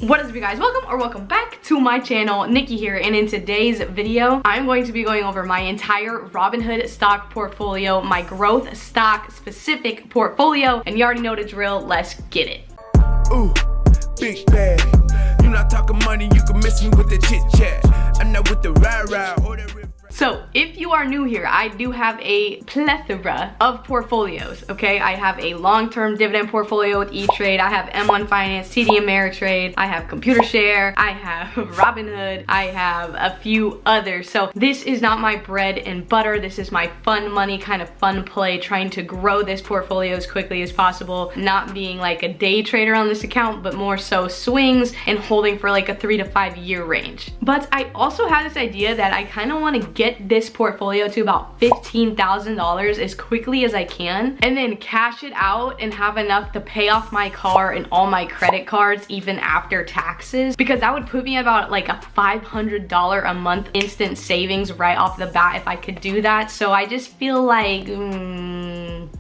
What is up, you guys? Welcome back to my channel. Nikki here, and in today's video I'm going to be going over my entire Robinhood stock portfolio, my growth stock specific portfolio, and you already know the drill. Let's get it. Ooh, big bag. You not talking money, you can miss me with the chit chat. I'm not with the rah-rah or the So if you are new here, I do have a plethora of portfolios, okay? I have a long-term dividend portfolio with E-Trade. I have M1 Finance, TD Ameritrade. I have ComputerShare. I have Robinhood. I have a few others. So this is not my bread and butter. This is my fun money, kind of fun play, trying to grow this portfolio as quickly as possible. Not being like a day trader on this account, but more so swings and holding for like a 3 to 5 year range. But I also had this idea that I kind of want to get this portfolio to about $15,000 as quickly as I can, and then cash it out and have enough to pay off my car and all my credit cards even after taxes, because that would put me about like a $500 a month instant savings right off the bat if I could do that. So I just feel like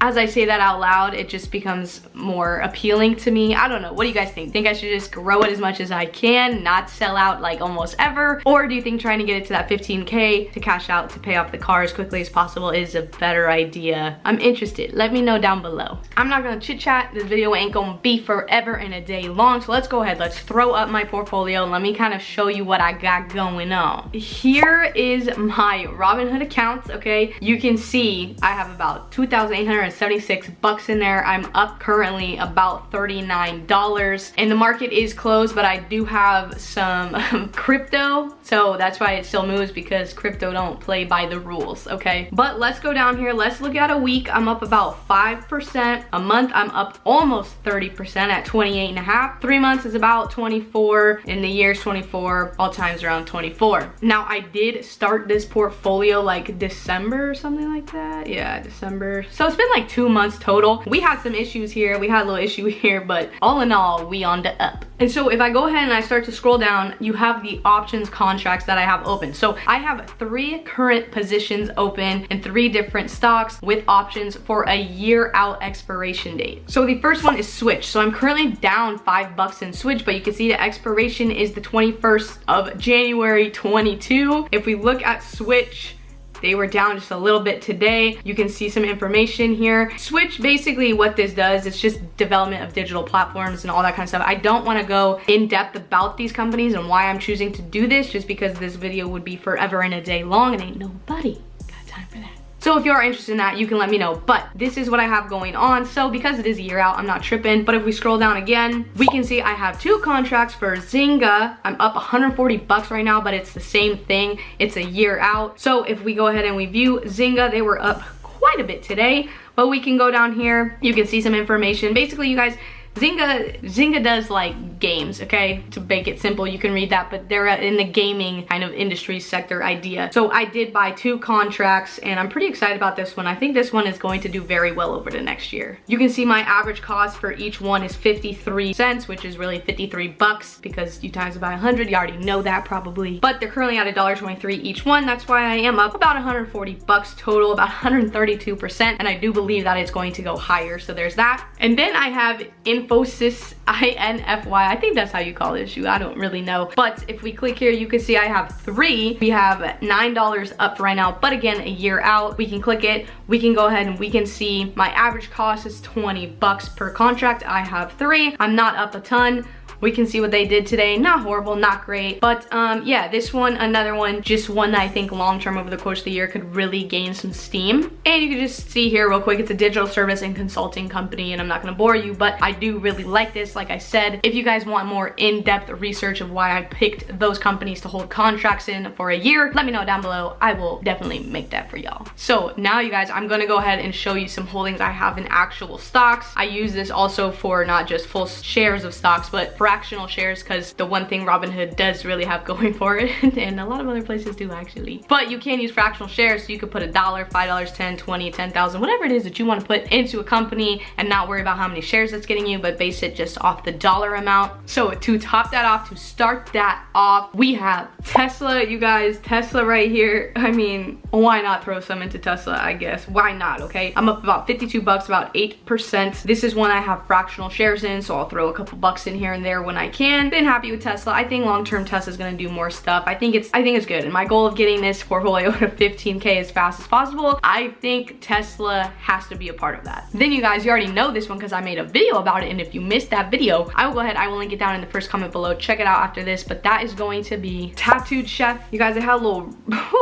as I say that out loud, it just becomes more appealing to me. I don't know, what do you guys think? Think I should just grow it as much as I can, not sell out like almost ever? Or do you think trying to get it to that 15K to cash out to pay off the car as quickly as possible is a better idea? I'm interested. Let me know down below. I'm not gonna chit chat. This video ain't gonna be forever and a day long, so let's go ahead. Let's throw up my portfolio and let me kind of show you what I got going on. Here is my Robinhood accounts, okay? You can see I have about 2,876 bucks in there. I'm up currently about $39, and the market is closed, but I do have some crypto, so that's why it still moves, because crypto don't play by the rules, okay? But let's go down here. Let's look at a week. I'm up about 5%. A month, I'm up almost 30% at 28.5. 3 months is about 24, and the year's 24. All times around 24. Now, I did start this portfolio like December or something like that. Yeah, December. So it's been like 2 months total. We had some issues here. We had a little issue here, but all in all, we on the up. And so if I go ahead and I start to scroll down, you have the options contracts that I have open. So I have 3 current positions open in 3 different stocks with options for a year out expiration date. So the first one is Switch. So I'm currently down $5 in Switch, but you can see the expiration is the 21st of January 22. If we look at Switch, they were down just a little bit today. You can see some information here. Switch, basically what this does, it's just development of digital platforms and all that kind of stuff. I don't want to go in depth about these companies and why I'm choosing to do this, just because this video would be forever and a day long, and ain't nobody got time for that. So if you are interested in that, you can let me know. But this is what I have going on. So because it is a year out, I'm not tripping. But if we scroll down again, we can see I have 2 contracts for Zynga. I'm up 140 bucks right now, but it's the same thing. It's a year out. So if we go ahead and we view Zynga, they were up quite a bit today. But we can go down here. You can see some information. Basically, you guys, Zynga does like games, okay? To make it simple, you can read that, but they're in the gaming kind of industry sector idea. So I did buy 2 contracts, and I'm pretty excited about this one. I think this one is going to do very well over the next year. You can see my average cost for each one is 53 cents, which is really 53 bucks, because you times it by 100, you already know that probably. But they're currently at $1.23 each one. That's why I am up about 140 bucks total, about 132%, and I do believe that it's going to go higher. So there's that. And then I have Infosys, INFY. I think that's how you call this shoe. I don't really know. But if we click here, you can see I have 3. We have $9 up right now, but again, a year out. We can click it. We can go ahead and we can see my average cost is 20 bucks per contract. I have 3. I'm not up a ton. We can see what they did today. Not horrible, not great. But yeah, this one, another one, just one that I think long-term over the course of the year could really gain some steam. And you can just see here real quick, it's a digital service and consulting company, and I'm not gonna bore you, but I do really like this. Like I said, if you guys want more in-depth research of why I picked those companies to hold contracts in for a year, let me know down below. I will definitely make that for y'all. So now, you guys, I'm gonna go ahead and show you some holdings I have in actual stocks. I use this also for not just full shares of stocks, but for fractional shares, because the one thing Robinhood does really have going for it, and a lot of other places do actually, but you can use fractional shares, so you could put $1, $5, 10, 20, 10,000, whatever it is that you want to put into a company and not worry about how many shares it's getting you, but base it just off the dollar amount. So to top that off, to start that off, we have Tesla, you guys. Tesla right here. I mean, why not throw some into Tesla, I guess? Why not, okay? I'm up about 52 bucks, about 8%. This is one I have fractional shares in, so I'll throw a couple bucks in here and there when I can. Been happy with Tesla. I think long-term Tesla's gonna do more stuff. I think it's good. And my goal of getting this portfolio to 15K as fast as possible, I think Tesla has to be a part of that. Then you guys, you already know this one because I made a video about it. And if you missed that video, I will go ahead, I will link it down in the first comment below. Check it out after this. But that is going to be Tattooed Chef. You guys, they had a little,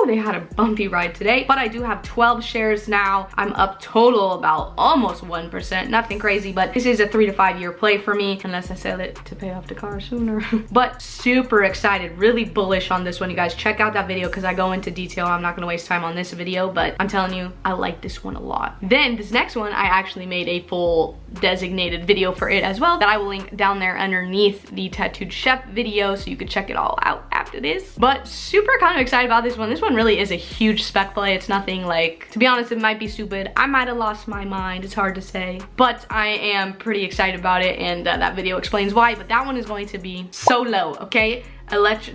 they had a bumpy ride today, but I do have 12 shares now. I'm up total about almost 1%. Nothing crazy, but this is a 3 to 5 year play for me, unless I sell it to pay off the car sooner. But super excited, really bullish on this one, you guys. Check out that video because I go into detail. I'm not gonna waste time on this video, but I'm telling you, I like this one a lot. Then this next one, I actually made a full designated video for it as well that I will link down there underneath the Tattooed Chef video, so you could check it all out after this. But super kind of excited about this one. This one really is a huge spec play. It's nothing like, to be honest, it might be stupid. I might have lost my mind. It's hard to say, but I am pretty excited about it, and that video explains why. But that one is going to be so low, okay?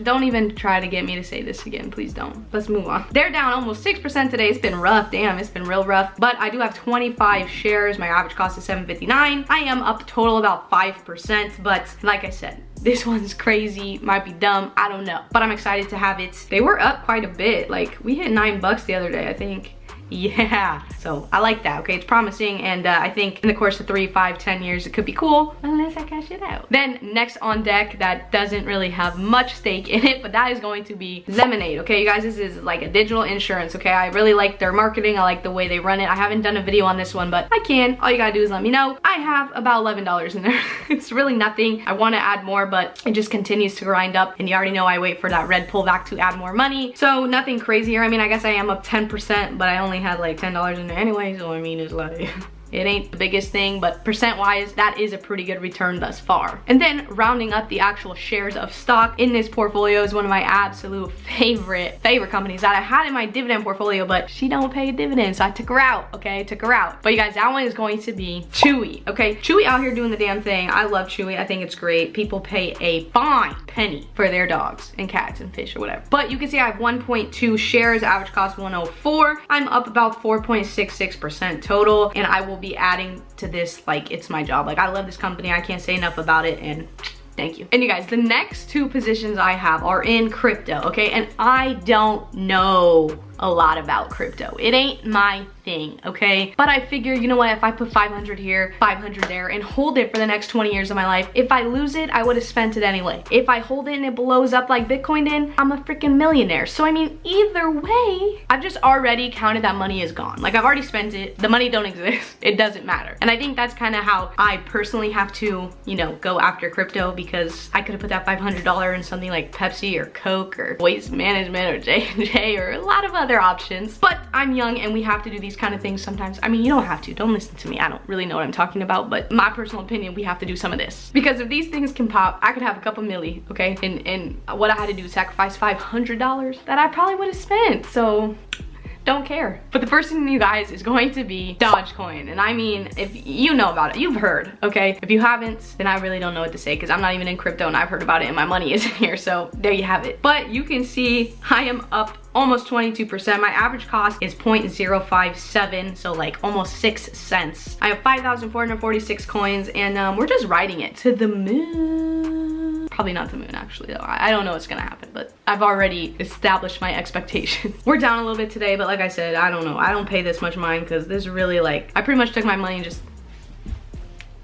Don't even try to get me to say this again, please don't. Let's move on. They're down almost 6% today. It's been rough, damn, it's been real rough. But I do have 25 shares. My average cost is $7.59. I am up total about 5%, but like I said, this one's crazy, might be dumb, I don't know. But I'm excited to have it. They were up quite a bit. Like, we hit $9 the other day, I think. Yeah, so I like that, okay? It's promising, and I think in the course of 3, 5, 10 years, it could be cool, unless I cash it out. Then next on deck, that doesn't really have much stake in it, but that is going to be Lemonade, okay? You guys, this is like a digital insurance, okay? I really like their marketing. I like the way they run it. I haven't done a video on this one, but I can. All you gotta do is let me know. I have about $11 in there. It's really nothing. I want to add more, but it just continues to grind up, and you already know I wait for that red pullback to add more money, so nothing crazier. I mean, I guess I am up 10%, but I only had like $10 in there anyway, so I mean, it's like it ain't the biggest thing, but percent wise, that is a pretty good return thus far. And then rounding up the actual shares of stock in this portfolio is one of my absolute favorite companies that I had in my dividend portfolio, but she don't pay dividends, so I took her out, okay? Took her out. But you guys, that one is going to be Chewy, okay? Chewy out here doing the damn thing. I love Chewy. I think it's great. People pay a fine penny for their dogs and cats and fish or whatever. But you can see I have 1.2 shares, average cost 104. I'm up about 4.66% total, and I will be adding to this like it's my job. Like, I love this company. I can't say enough about it, and thank you. And you guys, the next 2 positions I have are in crypto, okay? And I don't know a lot about crypto. It ain't my thing, okay? But I figure, you know what, if I put 500 here, 500 there, and hold it for the next 20 years of my life, if I lose it, I would have spent it anyway. If I hold it and it blows up like Bitcoin did, I'm a freaking millionaire. So I mean, either way, I've just already counted that money is gone. Like, I've already spent it. The money don't exist. It doesn't matter. And I think that's kind of how I personally have to, you know, go after crypto, because I could have put that $500 in something like Pepsi or Coke or Waste Management or J&J or a lot of other options. But I'm young, and we have to do these kind of things sometimes. I mean, you don't have to. Don't listen to me. I don't really know what I'm talking about, but my personal opinion, we have to do some of this. Because if these things can pop, I could have a couple milli, okay? And what I had to do, sacrifice $500 that I probably would have spent. So don't care. But the first thing, you guys, is going to be Dogecoin. And I mean, if you know about it, you've heard, okay? If you haven't, then I really don't know what to say, because I'm not even in crypto and I've heard about it and my money isn't here. So there you have it. But you can see I am up almost 22%. My average cost is 0.057, so like almost 6 cents. I have 5,446 coins, and we're just riding it to the moon. Probably not the moon, actually, though. I don't know what's gonna happen, but I've already established my expectations. We're down a little bit today, but like I said, I don't know. I don't pay this much mind, because this really, like, I pretty much took my money and just,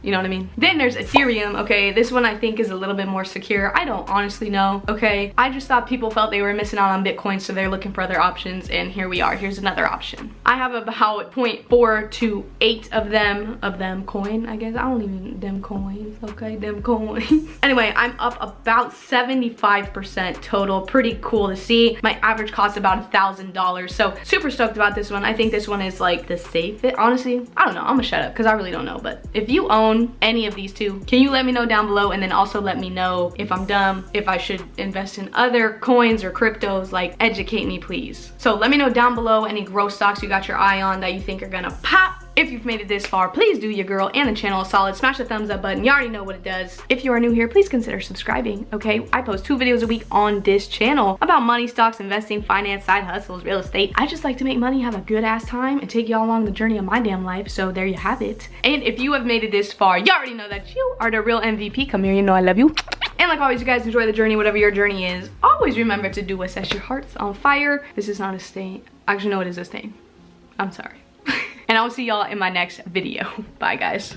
you know what I mean? Then there's Ethereum, okay? This one I think is a little bit more secure. I don't honestly know, okay? I just thought people felt they were missing out on Bitcoin, so they're looking for other options, and here we are. Here's another option. I have about 0.428 of them coin, I guess. I don't even, them coins, okay? Them coins. Anyway, I'm up about 75% total. Pretty cool to see. My average cost about $1,000, so super stoked about this one. I think this one is like the safest. Honestly, I don't know. I'm gonna shut up, because I really don't know, but if you own any of these 2, can you let me know down below? And then also let me know if I'm dumb, if I should invest in other coins or cryptos. Like, educate me, please. So let me know down below any growth stocks you got your eye on that you think are gonna pop. If you've made it this far, please do your girl and the channel a solid. Smash the thumbs up button. You already know what it does. If you are new here, please consider subscribing, okay? I post 2 videos a week on this channel about money, stocks, investing, finance, side hustles, real estate. I just like to make money, have a good ass time, and take y'all along the journey of my damn life. So there you have it. And if you have made it this far, you already know that you are the real MVP. Come here, you know I love you. And like always, you guys enjoy the journey, whatever your journey is. Always remember to do what sets your hearts on fire. This is not a stain. Actually, no, it is a stain. I'm sorry. And I will see y'all in my next video. Bye, guys.